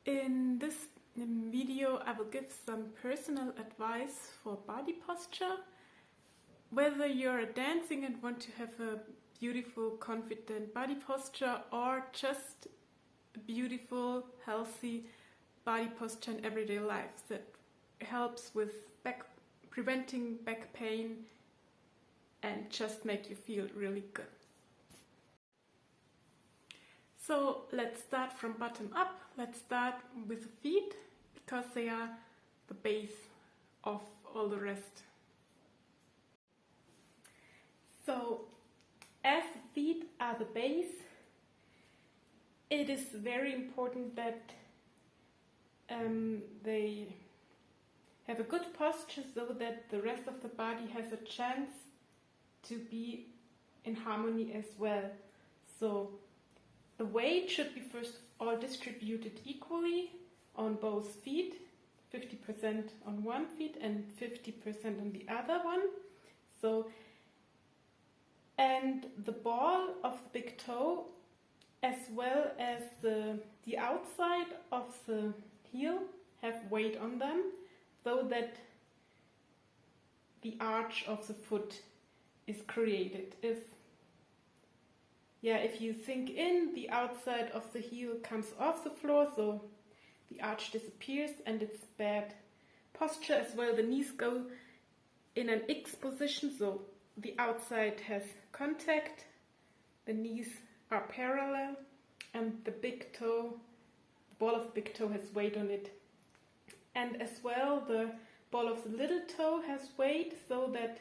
In this video I will give some personal advice for body posture. Whether you're dancing and want to have a beautiful, confident body posture, or just a beautiful, healthy body posture in everyday life that helps with preventing back pain and just make you feel really good. So let's start from bottom up. Let's start with the feet because they are the base of all the rest. So as the feet are the base, it is very important that they have a good posture so that the rest of the body has a chance to be in harmony as well. So the weight should be first of all distributed equally on both feet, 50% on one foot and 50% on the other one. And the ball of the big toe as well as the outside of the heel have weight on them so that the arch of the foot is created. If you sink in, the outside of the heel comes off the floor, so the arch disappears and it's bad posture as well. The knees go in an X position, so the outside has contact, the knees are parallel, and the big toe, the ball of the big toe has weight on it. And as well, the ball of the little toe has weight so that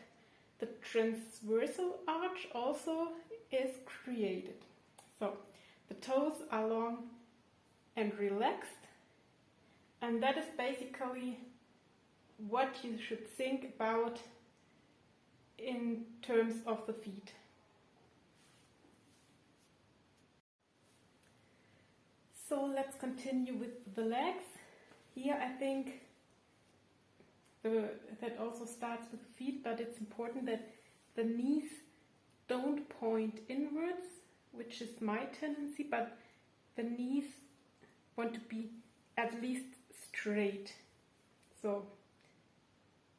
the transversal arch also is created. So the toes are long and relaxed, and that is basically what you should think about in terms of the feet. So let's continue with the legs. Here I think that also starts with the feet, but it's important that the knees don't point inwards, which is my tendency, but the knees want to be at least straight. So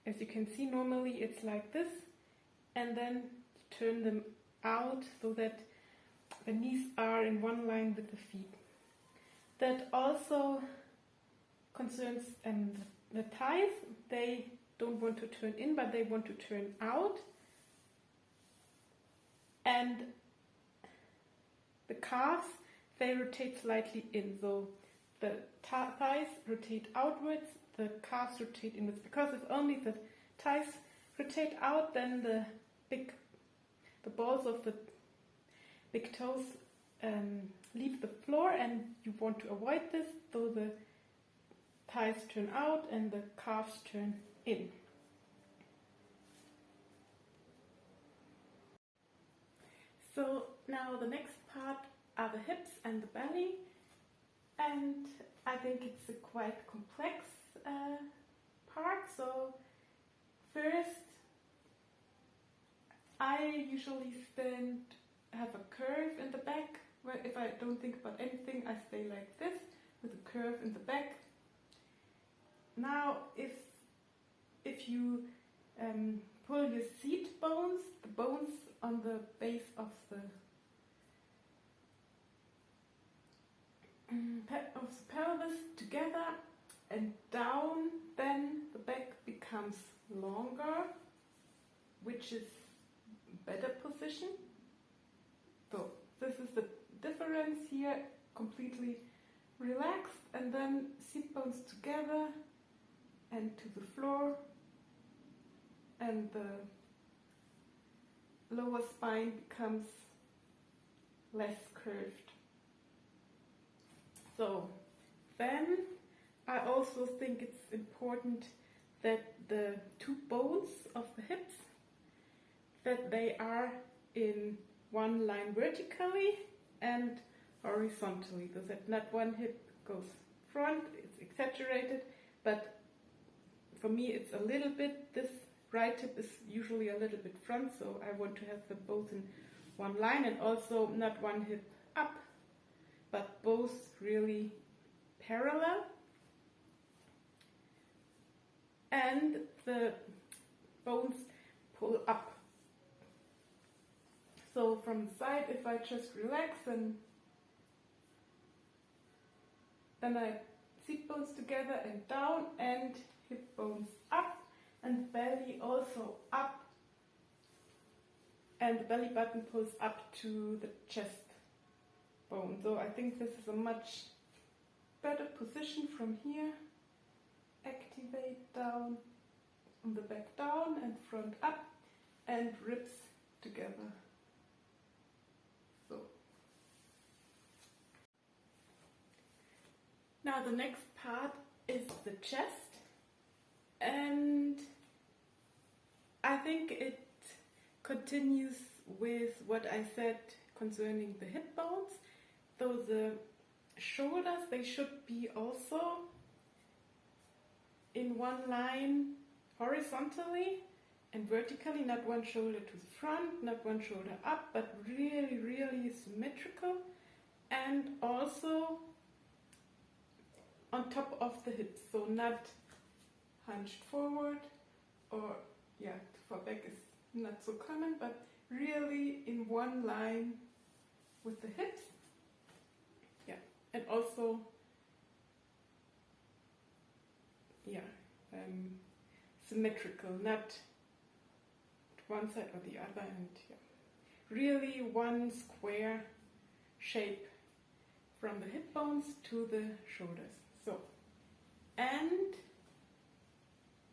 as you can see, normally it's like this, and then you turn them out so that the knees are in one line with the feet. That also concerns the thighs. They don't want to turn in, but they want to turn out. And the calves, they rotate slightly in. So the thighs rotate outwards, the calves rotate inwards. Because if only the thighs rotate out, then the balls of the big toes leave the floor, and you want to avoid this, so the thighs turn out and the calves turn in. So now the next part are the hips and the belly, and I think it's a quite complex part. So first, I usually have a curve in the back, where if I don't think about anything, I stay like this with a curve in the back. Now if you pull your seat bones, the bones on the base of the pelvis together and down, then the back becomes longer, which is better position. So this is the difference here, completely relaxed, and then seat bones together and to the floor, and the lower spine becomes less curved. So then I also think it's important that the two bones of the hips, that they are in one line vertically and horizontally, so that not one hip goes front. It's exaggerated, but for me it's a little bit, this right hip is usually a little bit front, so I want to have them both in one line, and also not one hip up, but both really parallel, and the bones pull up. So from the side, if I just relax and then I sit bones together and down, and hip bones up, and belly also up, and the belly button pulls up to the chest bone. So I think this is a much better position from here. Activate down, on the back down, and front up, and ribs together. So now the next part is the chest, and I think it continues with what I said concerning the hip bones. Though the shoulders, they should be also in one line horizontally and vertically, not one shoulder to the front, not one shoulder up, but really, really symmetrical, and also on top of the hips, so not hunched forward, or yeah, too far back is not so common, but really in one line with the hips. Yeah, and also symmetrical, not one side or the other, and really one square shape from the hip bones to the shoulders. So, and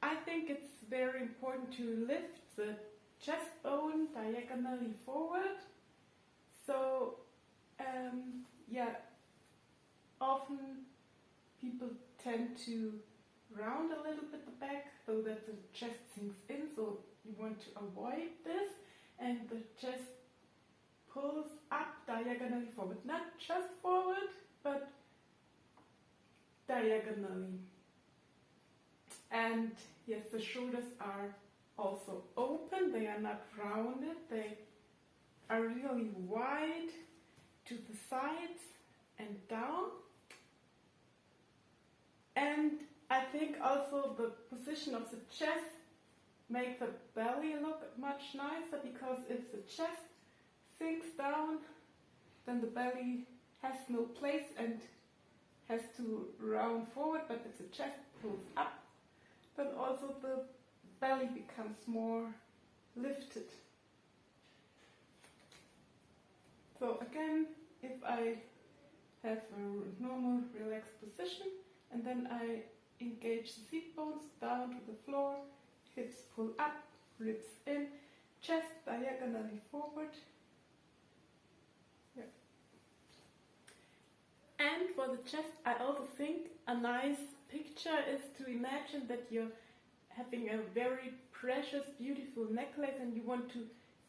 I think it's very important to lift the chest bone diagonally forward. So often people tend to round a little bit the back so that the chest sinks in, so you want to avoid this, and the chest pulls up diagonally forward, not just forward, but diagonally. And yes, the shoulders are also open, they are not rounded, they are really wide to the sides and down. And I think also the position of the chest makes the belly look much nicer, because if the chest sinks down, then the belly has no place and has to round forward, but if the chest pulls up, then also the belly becomes more lifted. So again, if I have a normal relaxed position, and then I engage the seat bones down to the floor, hips pull up, ribs in, chest diagonally forward. Yeah. And for the chest, I also think a nice picture is to imagine that you're having a very precious, beautiful necklace, and you want to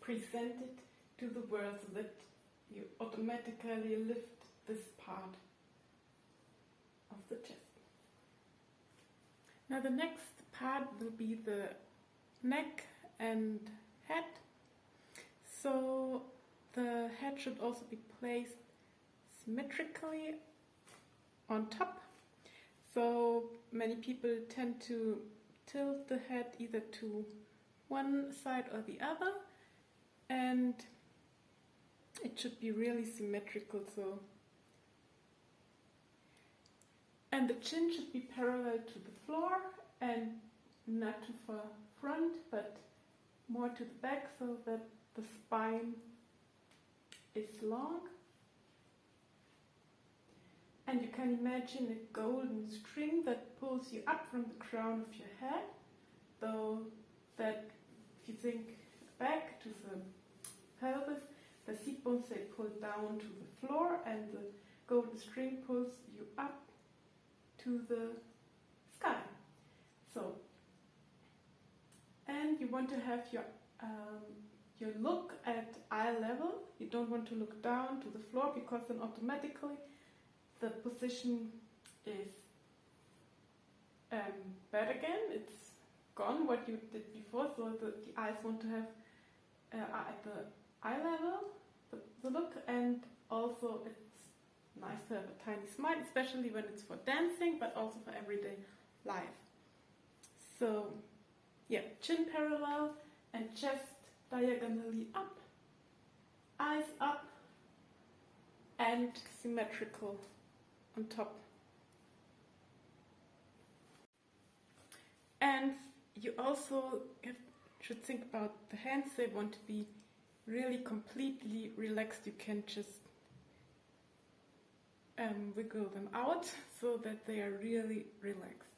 present it to the world, so that you automatically lift this part of the chest. Now the next part will be the neck and head. So the head should also be placed symmetrically on top. So many people tend to tilt the head either to one side or the other, and it should be really symmetrical. So, and the chin should be parallel to the floor and not too far front, but more to the back, so that the spine is long. And you can imagine a golden string that pulls you up from the crown of your head, though that if you think back to the pelvis, the seat bones, they pull down to the floor, and the golden string pulls you up to the sky. So, and you want to have your look at eye level. You don't want to look down to the floor, because then automatically the position is bad again. It's gone what you did before. So the eyes want to have at the eye level the look, and also it's nice to have a tiny smile, especially when it's for dancing, but also for everyday life. So, yeah, chin parallel and chest diagonally up, eyes up, and symmetrical on top. And you also should think about the hands. They want to be really completely relaxed. You can just wiggle them out so that they are really relaxed.